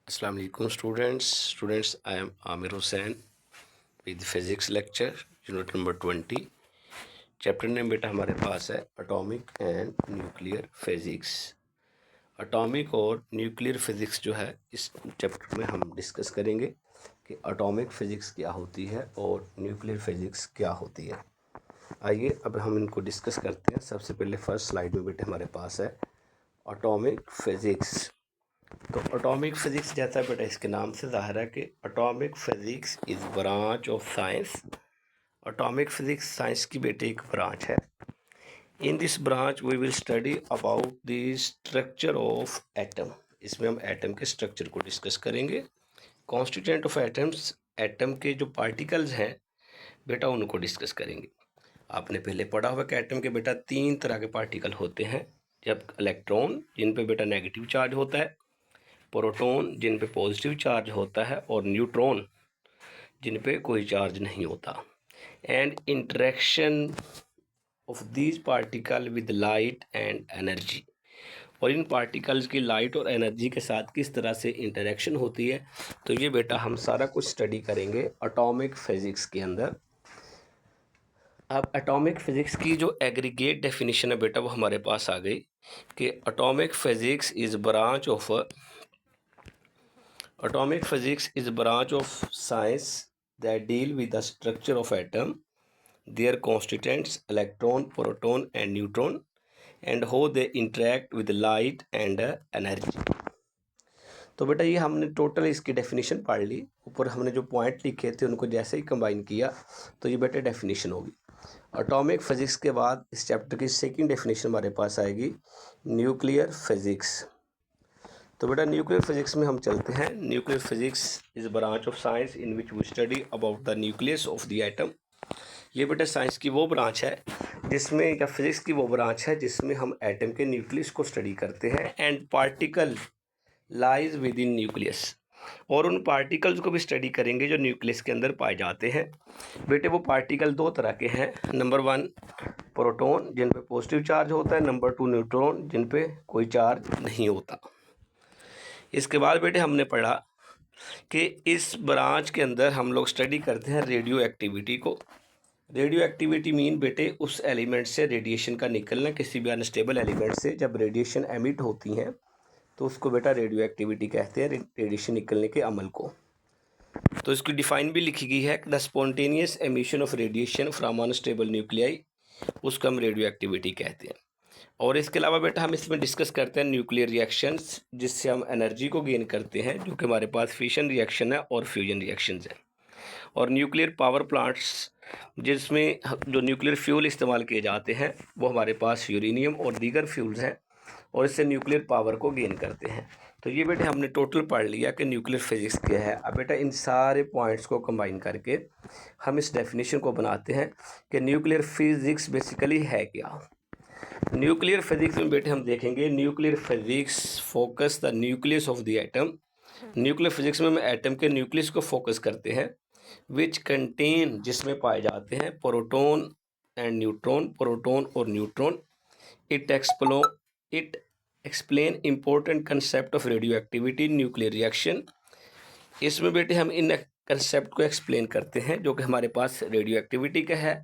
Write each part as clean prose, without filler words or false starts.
Assalamu alaikum students, I am Amir Hussain with physics lecture unit number 20। Chapter name बेटा हमारे पास है atomic and nuclear physics. Atomic और nuclear physics जो है इस चैप्टर में हम डिस्कस करेंगे कि एटॉमिक फिजिक्स क्या होती है और न्यूक्लियर फिजिक्स क्या होती है। आइए अब हम इनको डिस्कस करते हैं। सबसे पहले फर्स्ट स्लाइड में बेटे हमारे पास है एटॉमिक फिजिक्स। तो एटॉमिक फिजिक्स जैसा बेटा इसके नाम से ज़ाहिर है कि atomic physics is branch of science. Atomic physics science की बेटे एक ब्रांच है। In this branch we will study about the structure of atom. इसमें हम एटम के स्ट्रक्चर को डिस्कस करेंगे। कॉन्स्टिट्यूएंट ऑफ एटम्स, एटम के जो पार्टिकल्स हैं बेटा उनको डिस्कस करेंगे। आपने पहले पढ़ा हुआ कि एटम के बेटा 3 तरह के पार्टिकल होते हैं। जब इलेक्ट्रॉन जिन पे बेटा नेगेटिव चार्ज होता है, प्रोटॉन जिन पे पॉजिटिव चार्ज होता है और न्यूट्रॉन जिन पे कोई चार्ज नहीं होता। And interaction of these particle with light and energy, और इन पार्टिकल्स की लाइट और एनर्जी के साथ किस तरह से इंटरेक्शन होती है। तो ये बेटा हम सारा कुछ स्टडी करेंगे एटॉमिक फिजिक्स के अंदर। अब एटॉमिक फिजिक्स की जो एग्रीगेट डेफिनेशन है बेटा वो हमारे पास आ गई कि atomic physics is branch of Atomic physics is a branch of science that deal with the structure of atom, their constituents, electron, proton and neutron, and how they interact with light and energy। तो बेटा ये हमने total इसकी definition पढ़ ली। ऊपर हमने जो point लिखे थे उनको जैसे ही कंबाइन किया तो ये बेटा डेफिनेशन होगी। एटॉमिक फिजिक्स के बाद इस चैप्टर की सेकंड डेफिनेशन हमारे पास आएगी न्यूक्लियर फिजिक्स। तो बेटा न्यूक्लियर फिजिक्स में हम चलते हैं। Nuclear physics is branch of science in which we study about the nucleus of the atom. ये बेटा साइंस की वो ब्रांच है जिसमें, या फिजिक्स की वो ब्रांच है जिसमें हम एटम के न्यूक्लियस को स्टडी करते हैं। And particle lies with in nucleus, और उन पार्टिकल्स को भी स्टडी करेंगे जो न्यूक्लियस के अंदर पाए जाते हैं। बेटे वो पार्टिकल 2 तरह के हैं। नंबर 1 प्रोटॉन जिन पे पॉजिटिव चार्ज होता है, नंबर 2 न्यूट्रॉन जिन पे कोई चार्ज नहीं होता। इसके बाद बेटे हमने पढ़ा कि इस ब्रांच के अंदर हम लोग स्टडी करते हैं रेडियो एक्टिविटी को। रेडियो एक्टिविटी मीन बेटे उस एलिमेंट से रेडिएशन का निकलना, किसी भी अनस्टेबल एलिमेंट से जब रेडिएशन एमिट होती हैं तो उसको बेटा रेडियो एक्टिविटी कहते हैं, रेडिएशन निकलने के अमल को। तो इसकी डिफाइन भी लिखी गई है, the spontaneous emission of radiation from unstable nuclei, उसको हम रेडियो एक्टिविटी कहते हैं। और इसके अलावा बेटा हम इसमें डिस्कस करते हैं न्यूक्लियर रिएक्शंस, जिससे हम एनर्जी को गेन करते हैं, जो कि हमारे पास फिशन रिएक्शन है और फ्यूजन रिएक्शंस है। और न्यूक्लियर पावर प्लांट्स जिसमें जो न्यूक्लियर फ्यूल इस्तेमाल किए जाते हैं वो हमारे पास यूरेनियम और दीगर फ्यूल्स हैं, और इससे न्यूक्लियर पावर को गेन करते हैं। तो ये बेटे हमने टोटल पढ़ लिया कि न्यूक्लियर फिजिक्स क्या है। अब बेटा इन सारे पॉइंट्स को कंबाइन करके हम इस डेफिनेशन को बनाते हैं कि न्यूक्लियर फिजिक्स बेसिकली है क्या। न्यूक्लियर फिजिक्स में बेटे हम देखेंगे, nuclear physics focus the nucleus of the atom. Nuclear physics में हम एटम के न्यूक्लियस को फोकस करते हैं, विच कंटेन जिसमें पाए जाते हैं प्रोटॉन एंड न्यूट्रॉन, प्रोटॉन और neutron. It explain important concept of radio activity nuclear reaction. इसमें बेटे हम इन कंसेप्ट को एक्सप्लेन करते हैं जो कि हमारे पास रेडियो एक्टिविटी का है,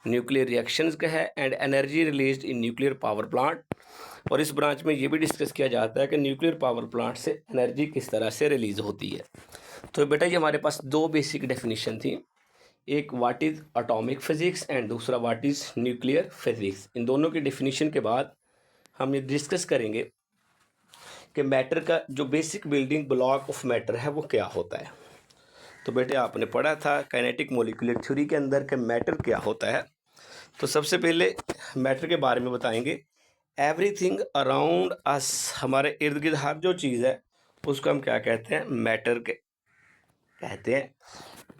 न्यूक्लियर रिएक्शंस का है, and energy released in nuclear power plant. और इस ब्रांच में ये भी डिस्कस किया जाता है कि न्यूक्लियर पावर प्लांट से एनर्जी किस तरह से रिलीज होती है। तो बेटा ये हमारे पास 2 बेसिक डेफिनेशन थी, एक what is atomic physics and दूसरा व्हाट इज़ न्यूक्लियर फिजिक्स। इन दोनों की डेफिनेशन के बाद हम ये डिस्कस करेंगे कि मैटर का जो basic building block of matter है वो क्या होता है। तो बेटे आपने पढ़ा था काइनेटिक मॉलिक्यूलर थ्योरी के अंदर कि मैटर क्या होता है। तो सबसे पहले मैटर के बारे में बताएंगे। एवरीथिंग अराउंड अस, हमारे इर्द गिर्द हर जो चीज़ है उसको हम क्या कहते हैं, मैटर के कहते हैं।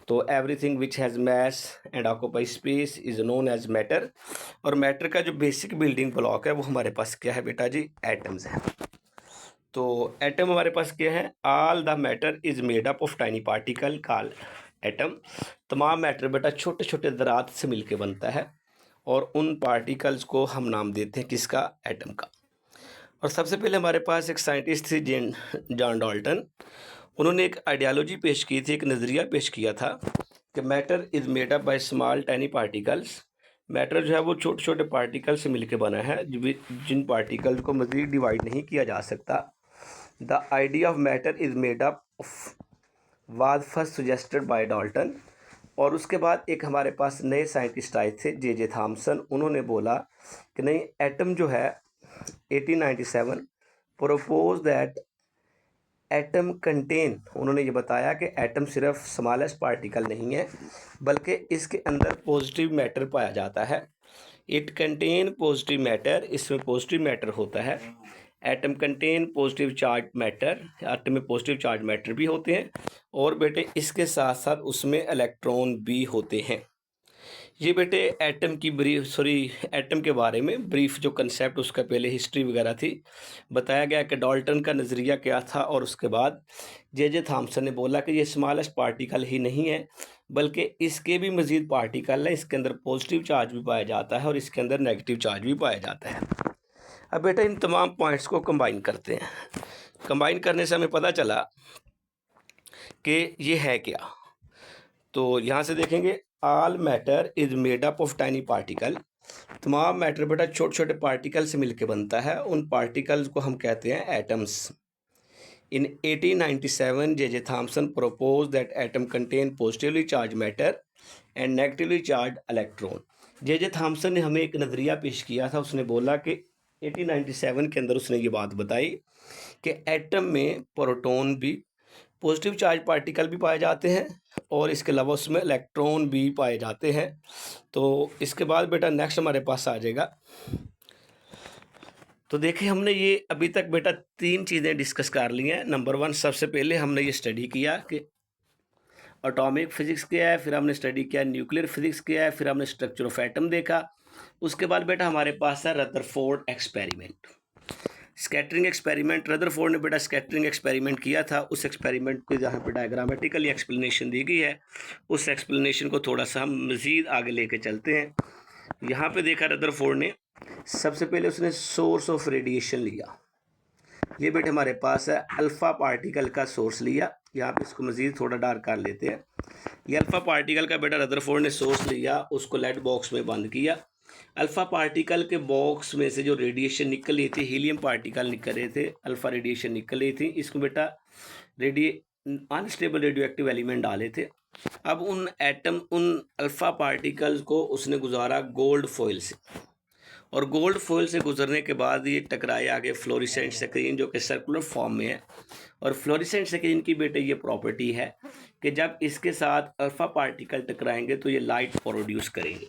तो everything which has mass and occupy space is known as matter. और मैटर का जो बेसिक बिल्डिंग ब्लॉक है वो हमारे पास क्या है बेटा जी, एटम्स है। तो एटम हमारे पास क्या है, all the matter is made up of tiny particle called atom. तमाम मैटर बेटा छोटे छोटे ज़रात से मिलके बनता है, और उन पार्टिकल्स को हम नाम देते हैं किसका, एटम का। और सबसे पहले हमारे पास एक साइंटिस्ट थी जॉन डाल्टन। उन्होंने एक आइडियोलॉजी पेश की थी, एक नज़रिया पेश किया था कि matter is made up by small tiny particles. Matter जो है वो छोटे छोटे पार्टिकल से मिलकर बना है, जिन पार्टिकल्स को मज़ीद डिवाइड नहीं किया जा सकता। The idea of matter is made up was first suggested by Dalton. और उसके बाद एक हमारे पास नए साइंटिस्ट आए थे, जे थॉमसन। उन्होंने बोला कि नहीं, एटम जो है 1897 प्रोपोज दैट एटम कंटेन, उन्होंने ये बताया कि एटम सिर्फ स्मॉलेस्ट पार्टिकल नहीं है, बल्कि इसके अंदर पॉजिटिव मैटर पाया जाता है। इट कंटेन पॉजिटिव मैटर, इसमें पॉजिटिव मैटर होता है। Atom contain positive charge matter, atom में पॉजिटिव चार्ज मैटर भी होते हैं, और बेटे इसके साथ साथ उसमें इलेक्ट्रॉन भी होते हैं। ये बेटे एटम की एटम के बारे में ब्रीफ जो कंसेप्ट, उसका पहले हिस्ट्री वगैरह थी, बताया गया कि डाल्टन का नज़रिया क्या था। और उसके बाद जे थॉमसन ने बोला कि ये स्मॉलेस्ट पार्टिकल ही नहीं है, बल्कि इसके भी मज़ीद पार्टिकल है, इसके अंदर पॉजिटिव चार्ज भी पाया जाता है और इसके अंदर नेगेटिव चार्ज भी पाया जाता है। अब बेटा इन तमाम पॉइंट्स को कंबाइन करते हैं। कंबाइन करने से हमें पता चला कि ये है क्या। तो यहाँ से देखेंगे, all matter is made up of tiny particle. तमाम मैटर बेटा छोटे छोटे पार्टिकल से मिलकर बनता है। उन पार्टिकल्स को हम कहते हैं atoms. In 1897 J Thomson propose that atom contain positively charge matter and negatively charge electron. J Thomson ने हमें एक नज़रिया पेश किया था। उसने बोला कि 1897 के अंदर उसने ये बात बताई कि एटम में प्रोटॉन भी, पॉजिटिव चार्ज पार्टिकल भी पाए जाते हैं, और इसके अलावा उसमें इलेक्ट्रॉन भी पाए जाते हैं। तो इसके बाद बेटा नेक्स्ट हमारे पास आ जाएगा। तो देखिए, हमने ये अभी तक बेटा 3 चीज़ें डिस्कस कर ली हैं। नंबर 1, सबसे पहले हमने ये स्टडी किया कि एटॉमिक फिजिक्स क्या है, फिर हमने स्टडी किया न्यूक्लियर फिजिक्स क्या है, फिर हमने स्ट्रक्चर ऑफ एटम देखा। उसके बाद बेटा हमारे पास है Rutherford experiment, scattering experiment. Rutherford ने बेटा स्कैटरिंग एक्सपेरिमेंट किया था। उस एक्सपेरिमेंट को जहाँ पे डायग्रामेटिकली एक्सप्लेनेशन दी गई है, उस एक्सप्लेनेशन को थोड़ा सा हम मज़ीद आगे लेके चलते हैं। यहाँ पे देखा रदरफोर्ड ने, सबसे पहले उसने सोर्स ऑफ रेडिएशन लिया। ये बेटे हमारे पास है अल्फ़ा पार्टिकल का सोर्स लिया। यहाँ पे इसको मज़ीद थोड़ा डार्क कर लेते हैं। ये अल्फ़ा पार्टिकल का बेटा रदरफोर्ड ने सोर्स लिया, उसको लेड बॉक्स में बंद किया। अल्फ़ा पार्टिकल के बॉक्स में से जो रेडिएशन निकल रही थी, हीलियम पार्टिकल निकल रहे थे, अल्फ़ा रेडिएशन निकल रही थी, इसको बेटा अनस्टेबल रेडियो एक्टिव एलिमेंट डाले थे। अब उन अल्फ़ा पार्टिकल्स को उसने गुजारा गोल्ड फॉइल से, और गोल्ड फॉइल से गुजरने के बाद ये टकराए आगे फ्लोरिसेंट स्क्रीन, जो कि सर्कुलर फॉर्म में है। और फ्लोरिसेंट स्क्रीन की बेटे ये प्रॉपर्टी है कि जब इसके साथ अल्फ़ा पार्टिकल टकराएंगे तो ये लाइट प्रोड्यूस करेंगे।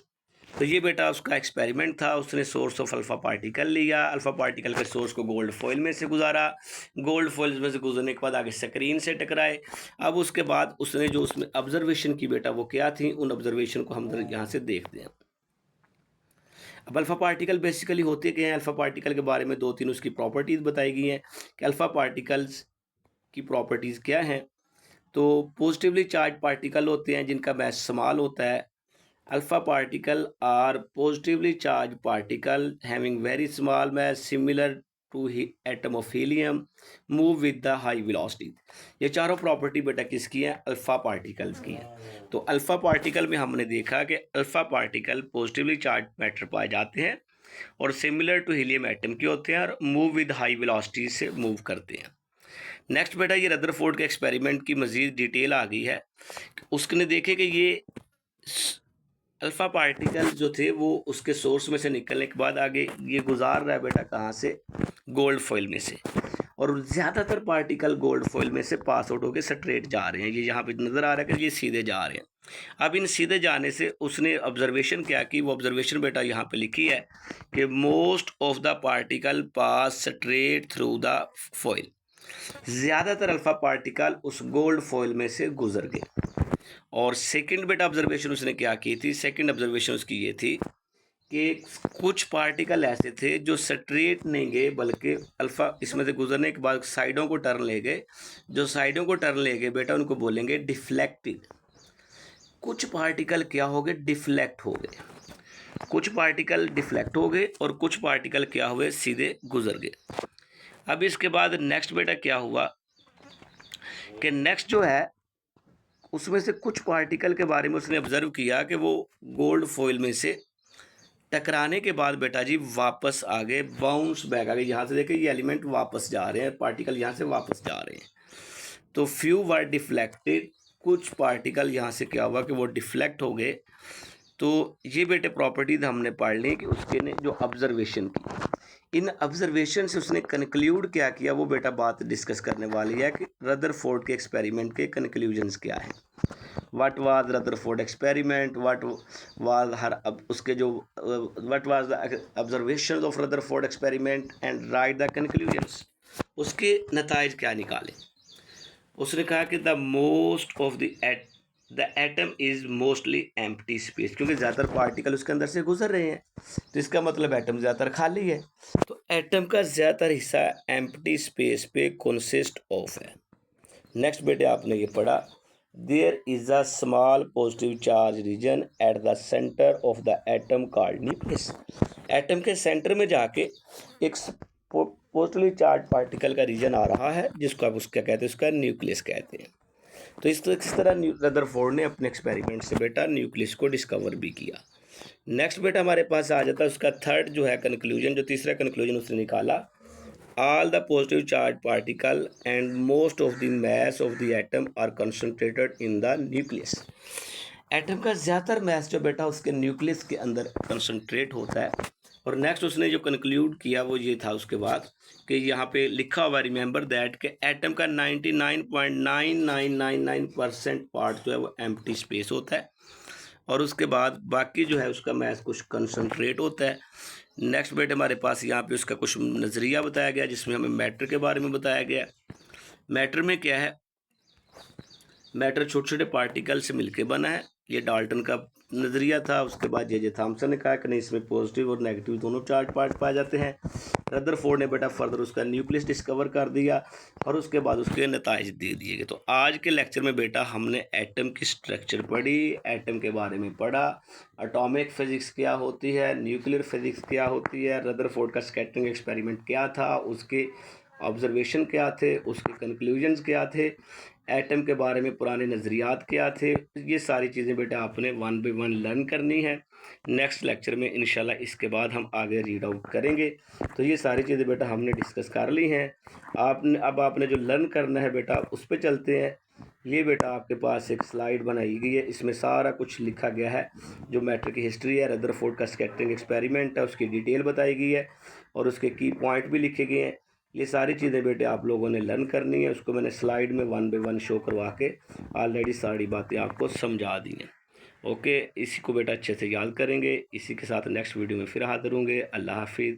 तो ये बेटा उसका एक्सपेरिमेंट था। उसने सोर्स ऑफ अल्फ़ा पार्टिकल लिया, अल्फ़ा पार्टिकल के सोर्स को गोल्ड फॉइल में से गुजारा, गोल्ड फॉइल में से गुजरने के बाद आगे स्क्रीन से टकराए। अब उसके बाद उसने जो उसमें ऑब्जर्वेशन की बेटा वो क्या थी, उन ऑब्जर्वेशन को हम यहाँ से देखते हैं। अब अल्फ़ा पार्टिकल बेसिकली होते क्या हैं, अल्फ़ा पार्टिकल के बारे में 2-3 उसकी प्रॉपर्टीज़ बताई गई हैं कि अल्फ़ा पार्टिकल्स की प्रॉपर्टीज़ क्या हैं। तो पॉजिटिवली चार्ज पार्टिकल होते हैं जिनका मैस स्मॉल होता है। Alpha particle are positively charge particle having very small mass similar to atom of helium move with the high velocity. ये चारों प्रॉपर्टी बेटा किसकी हैं, अल्फ़ा पार्टिकल्स की हैं। तो अल्फ़ा पार्टिकल में हमने देखा कि alpha particle positively charge matter पाए जाते हैं और सिमिलर टू हीलियम एटम के होते हैं और मूव विद हाई वेलोसिटी से मूव करते हैं। नेक्स्ट बेटा ये रदरफोर्ड के एक्सपेरिमेंट की मज़ीद डिटेल आ गई है। उसने देखे कि ये अल्फ़ा पार्टिकल जो थे वो उसके सोर्स में से निकलने के बाद आगे ये गुजार रहा है बेटा कहाँ से, गोल्ड फॉइल में से, और ज़्यादातर पार्टिकल गोल्ड फॉइल में से पास आउट होकर स्ट्रेट जा रहे हैं। ये यहाँ पे नज़र आ रहा है कि ये सीधे जा रहे हैं। अब इन सीधे जाने से उसने ऑब्जर्वेशन क्या की, वो ऑब्जर्वेशन बेटा यहाँ पे लिखी है कि most of the particle pass straight through the foil. ज़्यादातर अल्फ़ा पार्टिकल उस गोल्ड फॉइल में से गुजर गए। और सेकंड बेटा ऑब्जर्वेशन उसने क्या की थी, सेकंड ऑब्जर्वेशन उसकी ये थी कि कुछ पार्टिकल ऐसे थे जो स्ट्रेट नहीं गए, बल्कि अल्फ़ा इसमें से गुजरने के बाद साइडों को टर्न ले गए। जो साइडों को टर्न ले गए बेटा उनको बोलेंगे डिफ्लेक्टेड। कुछ पार्टिकल क्या हो गए, डिफ्लेक्ट हो गए। कुछ पार्टिकल डिफ्लेक्ट हो गए और कुछ पार्टिकल क्या हुए, सीधे गुजर गए। अब इसके बाद नेक्स्ट बेटा क्या हुआ कि नेक्स्ट जो है उसमें से कुछ पार्टिकल के बारे में उसने ऑब्जर्व किया कि वो गोल्ड फॉइल में से टकराने के बाद बेटा जी वापस आ गए, बाउंस बैक आ गए। यहाँ से देखिए ये एलिमेंट वापस जा रहे हैं, पार्टिकल यहाँ से वापस जा रहे हैं। तो फ्यू वर डिफ्लेक्टेड, कुछ पार्टिकल यहाँ से क्या हुआ कि वो डिफ्लेक्ट हो गए। तो ये बेटे प्रॉपर्टीज हमने पढ़ ली कि उसके ने जो ऑब्जर्वेशन की, इन ऑब्जर्वेशन से उसने कंक्लूड क्या किया, वो बेटा बात डिस्कस करने वाली है कि रदरफोर्ड के एक्सपेरिमेंट के कंक्लूजन्स क्या है। What was Rutherford experiment, what was her अब उसके जो what was the observation of Rutherford experiment and right the conclusions, उसके नताइज क्या निकाले। उसने कहा कि the atom is mostly empty space, क्योंकि ज़्यादातर पार्टिकल उसके अंदर से गुजर रहे हैं, तो इसका मतलब एटम ज़्यादातर खाली है। तो एटम का ज़्यादातर हिस्सा एम्प्टी स्पेस पे कंसिस्ट ऑफ है। नेक्स्ट बेटे आपने ये पढ़ा, there is a small positive charge region at the centre of the atom called nucleus. Atom के सेंटर में जाके एक पॉजिटिवली चार्ज पार्टिकल का रीजन आ रहा है, जिसको आप उसका कहते हैं, उसका न्यूक्लियस कहते हैं। तो इस तरह रदरफोर्ड ने अपने एक्सपेरिमेंट से बेटा न्यूक्लियस को डिस्कवर भी किया। नेक्स्ट बेटा हमारे पास आ जाता है उसका थर्ड जो है कंक्लूजन, जो तीसरा कंक्लूजन उसने निकाला, all the positive charged particle and most of the mass of the atom are concentrated in the nucleus। Atom का ज़्यादातर मैस जो बेटा उसके न्यूक्लियस के अंदर कंसंट्रेट होता है। और नेक्स्ट उसने जो कंक्लूड किया वो ये था उसके बाद कि यहाँ पे लिखा हुआ रिमेंबर दैट कि एटम का 99.9999% पार्ट जो है वो एम्प्टी स्पेस होता है, और उसके बाद बाकी जो है उसका मैस कुछ कंसंट्रेट होता है। नेक्स्ट बेटे हमारे पास यहाँ पे उसका कुछ नज़रिया बताया गया, जिसमें हमें मैटर के बारे में बताया गया। मैटर में क्या है, मैटर छोटे छोटे पार्टिकल से मिलके बना है, ये डाल्टन का नज़रिया था। उसके बाद जे थॉमसन ने कहा कि नहीं, इसमें पॉजिटिव और नेगेटिव दोनों चार्ज पार्ट पाए जाते हैं। रदरफोर्ड ने बेटा फर्दर उसका न्यूक्लियस डिस्कवर कर दिया और उसके बाद उसके नताइज दे दिए गए। तो आज के लेक्चर में बेटा हमने एटम की स्ट्रक्चर पढ़ी, एटम के बारे में पढ़ा, एटॉमिक फिजिक्स क्या होती है, न्यूक्लियर फिजिक्स क्या होती है, रदरफोर्ड का स्कैटरिंग एक्सपेरिमेंट क्या था, उसके ऑब्जर्वेशन क्या थे, उसके कंक्लूजन्स क्या थे, एटम के बारे में पुराने नज़रियात क्या थे। ये सारी चीज़ें बेटा आपने 1 बाय 1 लर्न करनी है। नेक्स्ट लेक्चर में इंशाल्लाह इसके बाद हम आगे रीड आउट करेंगे। तो ये सारी चीज़ें बेटा हमने डिस्कस कर ली हैं। आपने जो लर्न करना है बेटा उस पर चलते हैं। ये बेटा आपके पास एक स्लाइड बनाई गई है, इसमें सारा कुछ लिखा गया है, जो मैटर की हिस्ट्री है, रदरफोर्ड का स्कैटरिंग एक्सपेरिमेंट है, उसकी डिटेल बताई गई है और उसके की पॉइंट भी लिखे गए हैं। ये सारी चीज़ें बेटे आप लोगों ने लर्न करनी है। उसको मैंने स्लाइड में 1 बाय 1 शो करवा के ऑलरेडी सारी बातें आपको समझा दी हैं। ओके, इसी को बेटा अच्छे से याद करेंगे। इसी के साथ नेक्स्ट वीडियो में फिर हाजिर होंगे। अल्लाह हाफिज़।